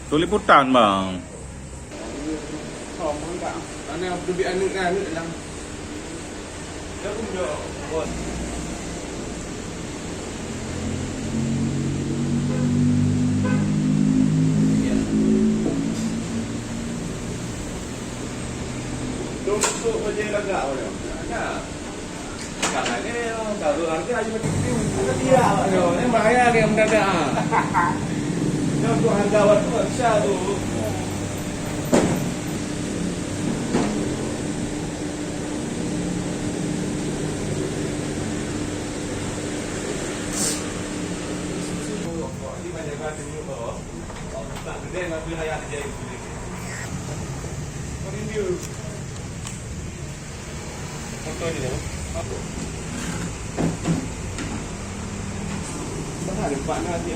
Tu liputan bang. Sama tak? Mana lebih anu dalam. Dah pun dah buat. Untuk kerja lagak orang. Ada. Sekarang ni kalau harga ayu macam tu, ada dia. Ni bahaya dia mendadak. Dia untuk harga waktu besar tu. Di mana kata ni bawa? Tak ada nak beli ayat dia itu. Review. Foto ni dah. Apa? Bahar empat nanti.